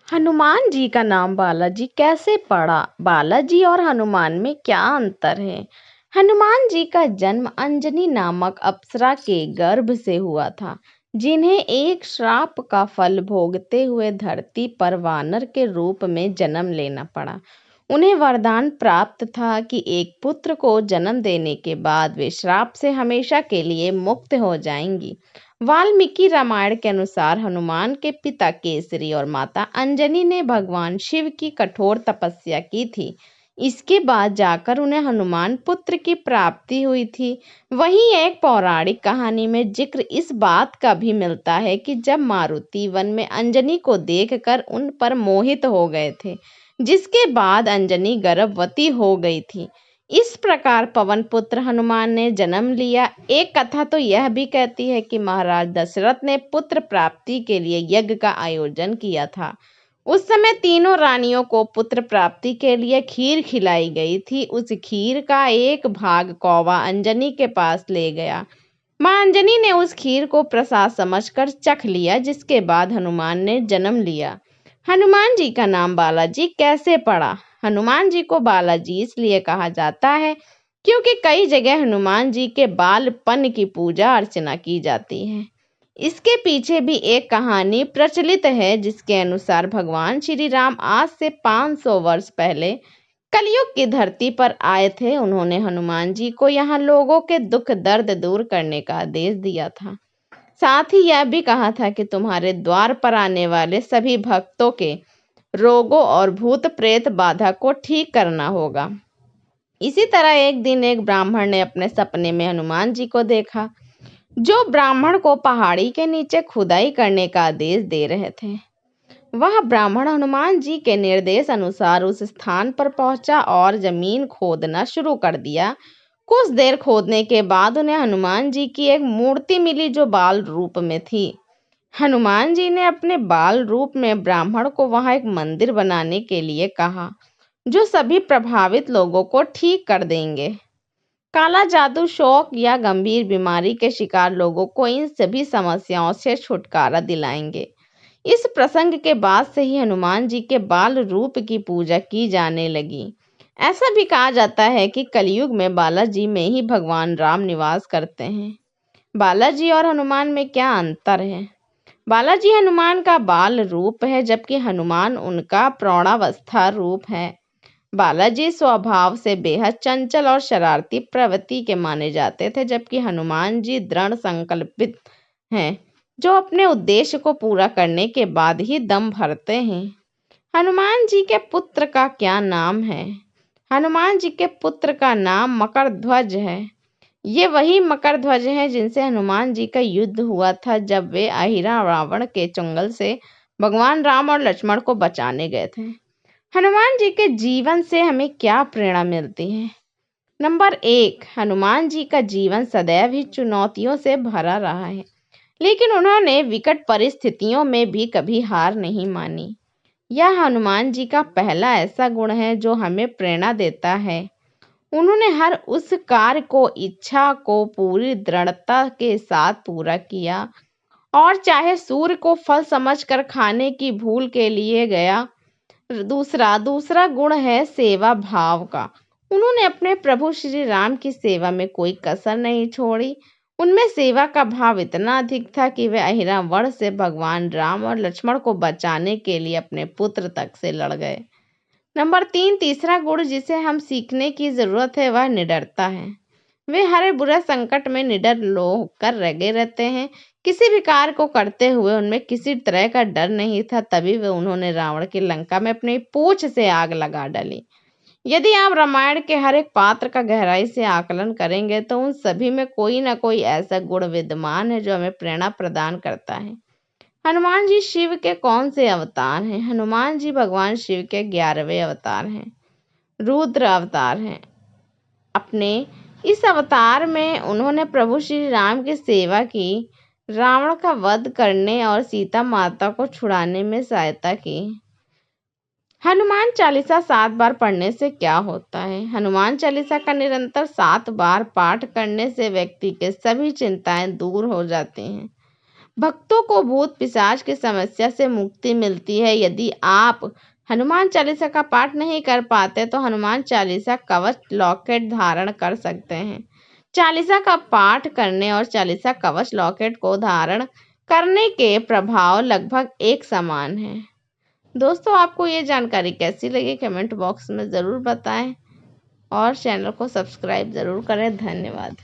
हनुमान जी का नाम बालाजी कैसे पड़ा? बालाजी और हनुमान में क्या अंतर है? हनुमान जी का जन्म अंजनी नामक अप्सरा के गर्भ से हुआ था, जिन्हें एक श्राप का फल भोगते हुए धरती पर वानर के रूप में जन्म लेना पड़ा। उन्हें वरदान प्राप्त था कि एक पुत्र को जन्म देने के बाद वे श्राप से हमेशा के लिए मुक्त हो जाएंगी। वाल्मीकि रामायण के अनुसार हनुमान के पिता केसरी और माता अंजनी ने भगवान शिव की कठोर तपस्या की थी। इसके बाद जाकर उन्हें हनुमान पुत्र की प्राप्ति हुई थी। वहीं एक पौराणिक कहानी में जिक्र इस बात का भी मिलता है कि जब मारुति वन में अंजनी को देखकर उन पर मोहित हो गए थे, जिसके बाद अंजनी गर्भवती हो गई थी। इस प्रकार पवन पुत्र हनुमान ने जन्म लिया। एक कथा तो यह भी कहती है कि महाराज दशरथ ने पुत्र प्राप्ति के लिए यज्ञ का आयोजन किया था। उस समय तीनों रानियों को पुत्र प्राप्ति के लिए खीर खिलाई गई थी। उस खीर का एक भाग कौवा अंजनी के पास ले गया। मां अंजनी ने उस खीर को प्रसाद समझकर चख लिया, जिसके बाद हनुमान ने जन्म लिया। हनुमान जी का नाम बालाजी कैसे पड़ा? हनुमान जी को बालाजी इसलिए कहा जाता है क्योंकि कई जगह हनुमान जी के बालपन की पूजा अर्चना की जाती है। इसके पीछे भी एक कहानी प्रचलित है, जिसके अनुसार भगवान श्री राम आज से 500 वर्ष पहले कलयुग की धरती पर आए थे। उन्होंने हनुमान जी को यहाँ लोगों के दुख दर्द दूर करने का आदेश दिया था। साथ ही यह भी कहा था कि तुम्हारे द्वार पर आने वाले सभी भक्तों के रोगों और भूत प्रेत बाधा को ठीक करना होगा। इसी तरह एक दिन एक ब्राह्मण ने अपने सपने में हनुमान जी को देखा, जो ब्राह्मण को पहाड़ी के नीचे खुदाई करने का आदेश दे रहे थे। वह ब्राह्मण हनुमान जी के निर्देश अनुसार उस स्थान पर पहुंचा और जमीन खोदना शुरू कर दिया। कुछ देर खोदने के बाद उन्हें हनुमान जी की एक मूर्ति मिली, जो बाल रूप में थी। हनुमान जी ने अपने बाल रूप में ब्राह्मण को वहां एक मंदिर बनाने के लिए कहा, जो सभी प्रभावित लोगों को ठीक कर देंगे। काला जादू, शौक या गंभीर बीमारी के शिकार लोगों को इन सभी समस्याओं से छुटकारा दिलाएंगे। इस प्रसंग के बाद से ही हनुमान जी के बाल रूप की पूजा की जाने लगी। ऐसा भी कहा जाता है कि कलयुग में बालाजी में ही भगवान राम निवास करते हैं। बालाजी और हनुमान में क्या अंतर है? बालाजी हनुमान का बाल रूप है, जबकि हनुमान उनका प्रौढ़ावस्था रूप है। बालाजी स्वभाव से बेहद चंचल और शरारती प्रवृत्ति के माने जाते थे, जबकि हनुमान जी दृढ़ संकल्पित हैं, जो अपने उद्देश्य को पूरा करने के बाद ही दम भरते हैं। हनुमान जी के पुत्र का क्या नाम है? हनुमान जी के पुत्र का नाम मकरध्वज है। ये वही मकरध्वज हैं जिनसे हनुमान जी का युद्ध हुआ था, जब वे अहिरा रावण के चंगुल से भगवान राम और लक्ष्मण को बचाने गए थे। हनुमान जी के जीवन से हमें क्या प्रेरणा मिलती है? नंबर 1, हनुमान जी का जीवन सदैव ही चुनौतियों से भरा रहा है, लेकिन उन्होंने विकट परिस्थितियों में भी कभी हार नहीं मानी। यह हनुमान जी का पहला ऐसा गुण है जो हमें प्रेरणा देता है। उन्होंने हर उस कार्य को, इच्छा को पूरी दृढ़ता के साथ पूरा किया, और चाहे सूर्य को फल समझकर खाने की भूल के लिए गया। दूसरा गुण है सेवा भाव का। उन्होंने अपने प्रभु श्री राम की सेवा में कोई कसर नहीं छोड़ी। उनमें सेवा का भाव इतना अधिक था कि वे अहिरावण से भगवान राम और लक्ष्मण को बचाने के लिए अपने पुत्र तक से लड़ गए। नंबर 3, तीसरा गुण जिसे हम सीखने की जरूरत है, वह निडरता है। वे हर बुरे संकट में निडर होकर लगे रहते हैं। किसी भी कार्य को करते हुए उनमें किसी तरह का डर नहीं था। तभी वे उन्होंने रावण की लंका में अपनी पूंछ से आग लगा डाली। यदि आप रामायण के हर एक पात्र का गहराई से आकलन करेंगे, तो उन सभी में कोई ना कोई ऐसा गुण विद्यमान है जो हमें प्रेरणा प्रदान करता है। हनुमान जी शिव के कौन से अवतार हैं? हनुमान जी भगवान शिव के 11वें अवतार हैं, रुद्र अवतार हैं। अपने इस अवतार में उन्होंने प्रभु श्री राम की सेवा की, रावण का वध करने और सीता माता को छुड़ाने में सहायता की। हनुमान चालीसा 7 बार पढ़ने से क्या होता है? हनुमान चालीसा का निरंतर 7 बार पाठ करने से व्यक्ति के सभी चिंताएं दूर हो जाती हैं। भक्तों को भूत पिशाच की समस्या से मुक्ति मिलती है। यदि आप हनुमान चालीसा का पाठ नहीं कर पाते तो हनुमान चालीसा कवच लॉकेट धारण कर सकते हैं। चालीसा का पाठ करने और चालीसा कवच लॉकेट को धारण करने के प्रभाव लगभग एक समान हैं। दोस्तों, आपको ये जानकारी कैसी लगी कमेंट बॉक्स में ज़रूर बताएं और चैनल को सब्सक्राइब ज़रूर करें। धन्यवाद।